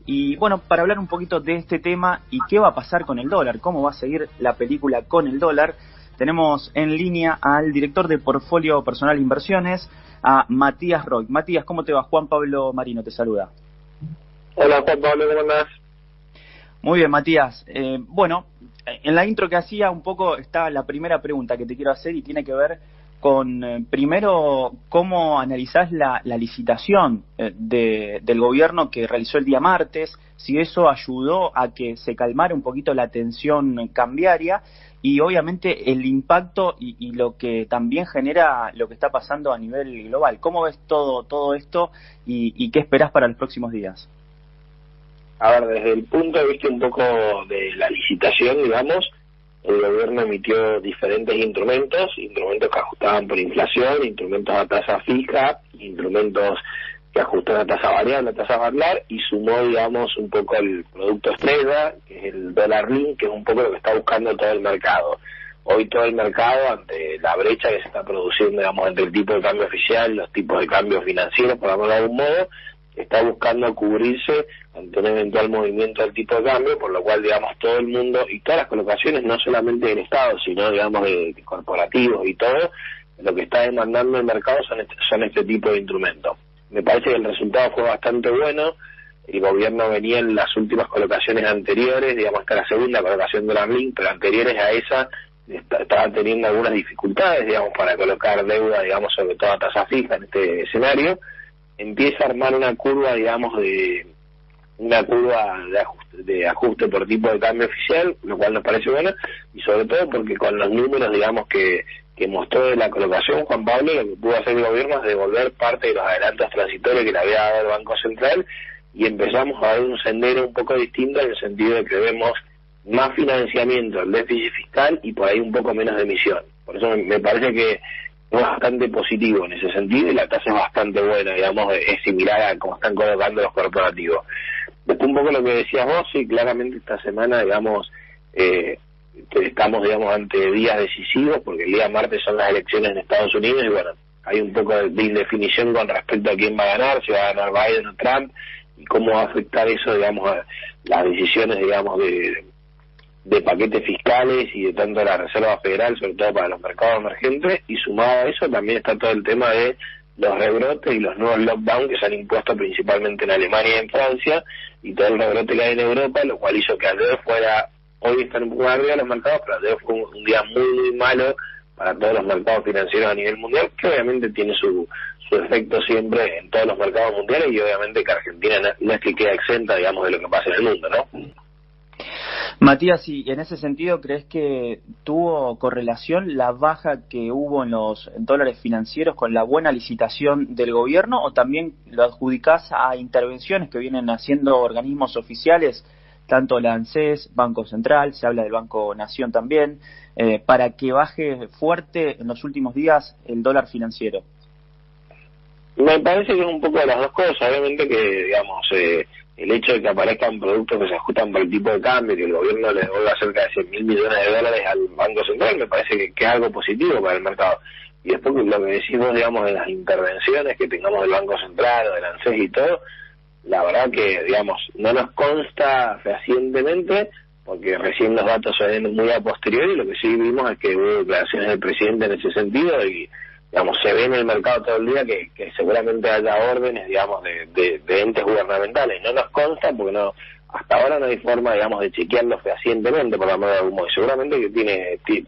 Y bueno, para hablar un poquito de este tema y qué va a pasar con el dólar, cómo va a seguir la película con el dólar, tenemos en línea al director de Portfolio Personal Inversiones, a Matías Roig. Matías, ¿cómo te va? Juan Pablo Marino te saluda. Hola Juan Pablo, ¿cómo andás? Muy bien, Matías. Bueno, en la intro que hacía un poco está la primera pregunta que te quiero hacer y tiene que ver con, primero, cómo analizás la licitación del gobierno que realizó el día martes, si eso ayudó a que se calmara un poquito la tensión cambiaria y obviamente el impacto y lo que también genera lo que está pasando a nivel global. ¿Cómo ves todo esto y qué esperás para los próximos días? A ver, desde el punto de vista un poco de la licitación, digamos, el gobierno emitió diferentes instrumentos que ajustaban por inflación, instrumentos a tasa fija, instrumentos que ajustan a tasa variable, a tasa variable, y sumó, digamos, un poco el producto estrella, que es el dólar link, que es un poco lo que está buscando todo el mercado. Hoy todo el mercado, ante la brecha que se está produciendo, digamos, entre el tipo de cambio oficial y los tipos de cambio financieros, por llamarlo de algún modo, está buscando cubrirse ante un eventual movimiento del tipo de cambio, por lo cual, digamos, todo el mundo y todas las colocaciones, no solamente del Estado, sino, digamos, de corporativos y todo, lo que está demandando el mercado son este tipo de instrumentos. Me parece que el resultado fue bastante bueno. El gobierno venía en las últimas colocaciones anteriores, digamos, hasta la segunda colocación de la link, pero anteriores a esa estaba teniendo algunas dificultades, digamos, para colocar deuda, digamos, sobre todo a tasa fija en este escenario. Empieza a armar una curva, digamos, de ajuste por tipo de cambio oficial, lo cual nos parece bueno, y sobre todo porque con los números, digamos, que mostró de la colocación Juan Pablo, lo que pudo hacer el gobierno es devolver parte de los adelantos transitorios que le había dado el Banco Central, y empezamos a ver un sendero un poco distinto en el sentido de que vemos más financiamiento del déficit fiscal y por ahí un poco menos de emisión. Por eso me parece que es bastante positivo en ese sentido y la tasa es bastante buena, digamos, es similar a cómo están colocando los corporativos. Después un poco lo que decías vos, sí, claramente esta semana, digamos, estamos, digamos, ante días decisivos, porque el día martes son las elecciones en Estados Unidos y bueno, hay un poco de indefinición con respecto a quién va a ganar, si va a ganar Biden o Trump, y cómo va a afectar eso, digamos, a las decisiones, digamos, de paquetes fiscales y de tanto la Reserva Federal, sobre todo para los mercados emergentes, y sumado a eso también está todo el tema de los rebrotes y los nuevos lockdowns que se han impuesto principalmente en Alemania y en Francia, y todo el rebrote que hay en Europa, lo cual hizo que ayer fuera, hoy están un poco arriba de los mercados, pero ayer fue un día muy malo para todos los mercados financieros a nivel mundial, que obviamente tiene su efecto siempre en todos los mercados mundiales, y obviamente que Argentina no es que queda exenta, digamos, de lo que pasa en el mundo, ¿no? Matías, y en ese sentido, ¿crees que tuvo correlación la baja que hubo en los dólares financieros con la buena licitación del gobierno, o también lo adjudicás a intervenciones que vienen haciendo organismos oficiales, tanto la ANSES, Banco Central, se habla del Banco Nación también, para que baje fuerte en los últimos días el dólar financiero? Me parece que es un poco de las dos cosas. Obviamente que, digamos, el hecho de que aparezcan productos que se ajustan por el tipo de cambio, que el gobierno le devuelva cerca de 100.000 millones de dólares al Banco Central, me parece que es algo positivo para el mercado. Y después lo que decimos, digamos, de las intervenciones que tengamos del Banco Central o del ANSES y todo, la verdad que, digamos, no nos consta fehacientemente, porque recién los datos se ven muy a posteriori. Lo que sí vimos es que hubo declaraciones del presidente en ese sentido y, digamos, se ve en el mercado todo el día que seguramente haya órdenes, digamos, de entes gubernamentales. No nos consta porque no, hasta ahora no hay forma, digamos, de chequearlo fehacientemente, por la manera de algún modo. Seguramente que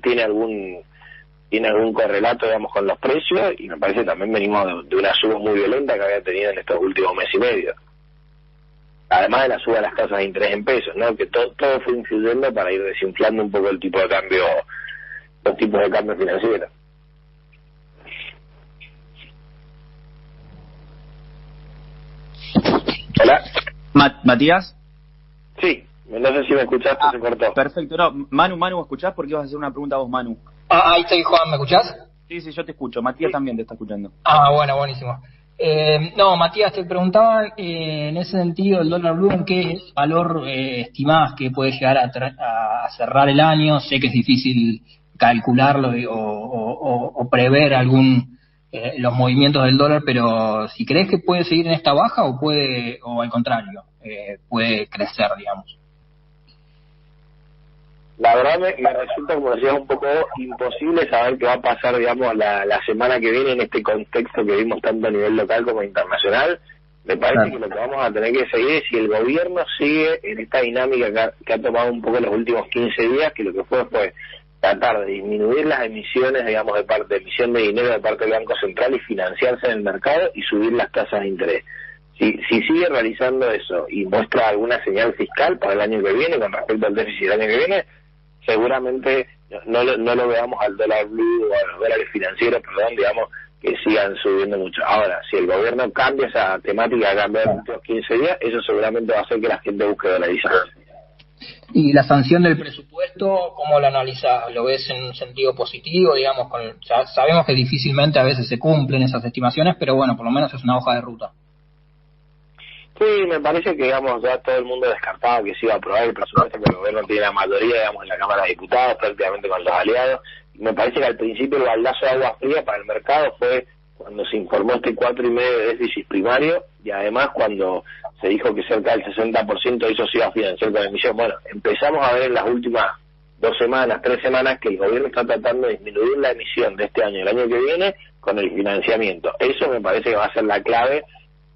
tiene algún correlato, digamos, con los precios, y me parece que también venimos de una suba muy violenta que había tenido en estos últimos meses y medio. Además de la suba de las tasas de interés en pesos, ¿no? Que todo fue influyendo para ir desinflando un poco el tipo de cambio, los tipos de cambio financieros. Hola. Matías. Sí, no sé si me escuchaste, se cortó. Perfecto, no, Manu, ¿me escuchás? Porque ibas a hacer una pregunta a vos, Manu. Ahí estoy, Juan, ¿me escuchás? Sí, yo te escucho. Matías también te está escuchando. Bueno, buenísimo. No, Matías, te preguntaba en ese sentido el dólar blue, ¿en qué valor estimás que puede llegar a cerrar el año? Sé que es difícil calcularlo o prever algún los movimientos del dólar, pero si crees que puede seguir en esta baja o al contrario, puede crecer, digamos. La verdad me resulta, como decías, un poco imposible saber qué va a pasar, digamos, la semana que viene en este contexto que vimos tanto a nivel local como internacional. Me parece que lo que vamos a tener que seguir es si el gobierno sigue en esta dinámica que ha tomado un poco los últimos 15 días, que lo que fue tratar de disminuir las emisiones, digamos, de emisión de dinero de parte del Banco Central y financiarse en el mercado y subir las tasas de interés. Si sigue realizando eso y muestra alguna señal fiscal para el año que viene con respecto al déficit del año que viene, seguramente no lo veamos al dólar blue o a los dólares financieros, digamos, que sigan subiendo mucho. Ahora, si el gobierno cambia esa temática, cambia en los últimos 15 días, eso seguramente va a hacer que la gente busque dolarización. ¿Y la sanción del presupuesto, cómo la analizas? ¿Lo ves en un sentido positivo? Digamos, sabemos que difícilmente a veces se cumplen esas estimaciones, pero bueno, por lo menos es una hoja de ruta. Sí, me parece que, digamos, ya todo el mundo descartaba que se iba a aprobar el presupuesto, porque el gobierno tiene la mayoría, digamos, en la Cámara de Diputados, prácticamente con los aliados. Y me parece que al principio el baldazo de agua fría para el mercado fue cuando se informó este 4,5% de déficit primario, y además cuando se dijo que cerca del 60% de eso se iba a financiar con emisión. Bueno, empezamos a ver en las últimas 2 semanas, 3 semanas, que el gobierno está tratando de disminuir la emisión de este año y el año que viene con el financiamiento. Eso me parece que va a ser la clave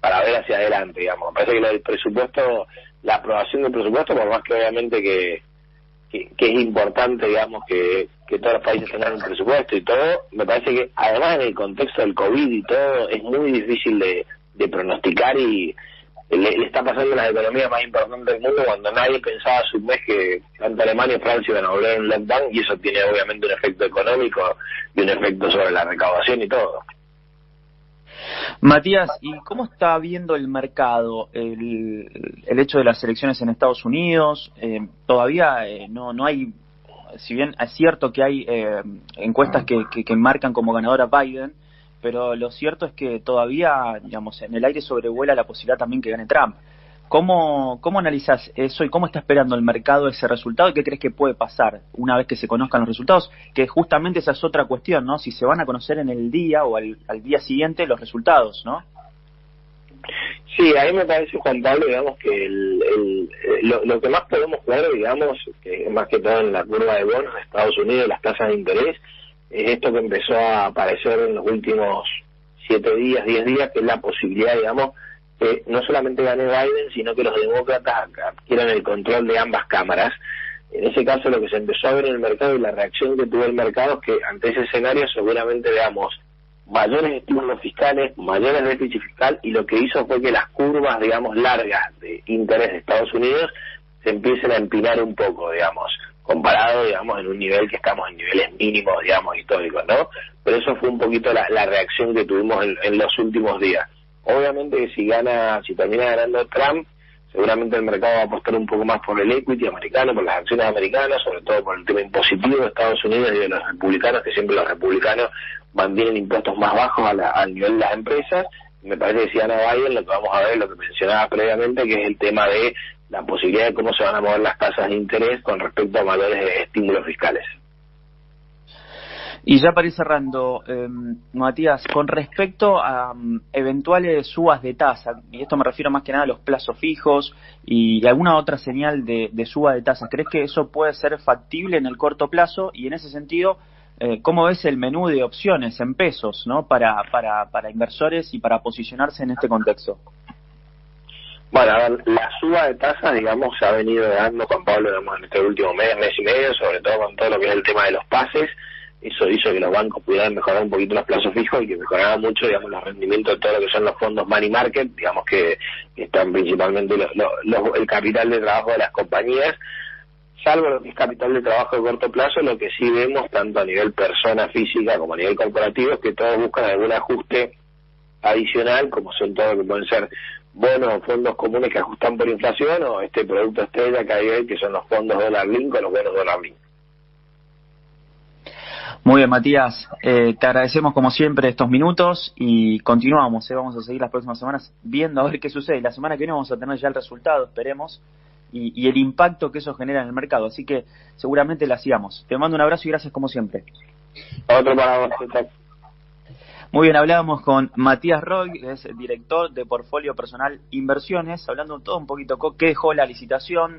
para ver hacia adelante, digamos. Me parece que lo del presupuesto, la aprobación del presupuesto, por más que obviamente que es importante, digamos, que todos los países tengan un presupuesto y todo, me parece que además en el contexto del COVID y todo, es muy difícil de pronosticar, y le está pasando a las economías más importantes del mundo cuando nadie pensaba hace un mes que tanto Alemania y Francia iban a volver en lockdown, y eso tiene obviamente un efecto económico y un efecto sobre la recaudación y todo. Matías, ¿y cómo está viendo el mercado el hecho de las elecciones en Estados Unidos? Todavía no hay, si bien es cierto que hay encuestas que marcan como ganador a Biden, pero lo cierto es que todavía, digamos, en el aire sobrevuela la posibilidad también que gane Trump. ¿Cómo analizás eso y cómo está esperando el mercado ese resultado y qué crees que puede pasar una vez que se conozcan los resultados? Que justamente esa es otra cuestión, ¿no? Si se van a conocer en el día o al día siguiente los resultados, ¿no? Sí, a mí me parece, Juan Pablo, digamos que lo que más podemos ver, digamos, que más que todo en la curva de bonos de Estados Unidos, las tasas de interés, es esto que empezó a aparecer en los últimos 7 días, 10 días, que es la posibilidad, digamos, que no solamente gane Biden, sino que los demócratas adquieran el control de ambas cámaras. En ese caso, lo que se empezó a ver en el mercado y la reacción que tuvo el mercado es que ante ese escenario seguramente veamos mayores estímulos fiscales, mayores déficit fiscal, y lo que hizo fue que las curvas, digamos, largas de interés de Estados Unidos se empiecen a empinar un poco, digamos, comparado, digamos, en un nivel que estamos en niveles mínimos, digamos, históricos, ¿no? Pero eso fue un poquito la reacción que tuvimos en los últimos días. Obviamente que si termina ganando Trump, seguramente el mercado va a apostar un poco más por el equity americano, por las acciones americanas, sobre todo por el tema impositivo de Estados Unidos y de los republicanos, que siempre los republicanos mantienen impuestos más bajos al nivel de las empresas. Me parece que si gana Biden, lo que vamos a ver es lo que mencionaba previamente, que es el tema de la posibilidad de cómo se van a mover las tasas de interés con respecto a mayores estímulos fiscales. Y ya para ir cerrando, Matías, con respecto a eventuales subas de tasa, y esto me refiero más que nada a los plazos fijos y alguna otra señal de suba de tasa, ¿crees que eso puede ser factible en el corto plazo? Y en ese sentido, ¿cómo ves el menú de opciones en pesos, ¿no? para inversores y para posicionarse en este contexto? Bueno, a ver, la suba de tasas, digamos, se ha venido dando, Juan Pablo, digamos, en este último mes y medio, sobre todo con todo lo que es el tema de los pases. Eso hizo que los bancos pudieran mejorar un poquito los plazos fijos y que mejorara mucho, digamos, los rendimientos de todo lo que son los fondos money market, digamos, que están principalmente el capital de trabajo de las compañías. Salvo lo que es capital de trabajo de corto plazo, lo que sí vemos, tanto a nivel persona física como a nivel corporativo, es que todos buscan algún ajuste adicional, como son todo lo que pueden ser bonos o fondos comunes que ajustan por inflación, o este producto estrella que hay hoy, que son los fondos dólar link o los bonos dólar link. Muy bien, Matías, te agradecemos como siempre estos minutos y continuamos, vamos a seguir las próximas semanas viendo a ver qué sucede. La semana que viene vamos a tener ya el resultado, esperemos, y el impacto que eso genera en el mercado, así que seguramente la sigamos. Te mando un abrazo y gracias como siempre. Otro para vos. Muy bien, hablábamos con Matías Roig, que es director de Portfolio Personal Inversiones, hablando todo un poquito qué dejó la licitación,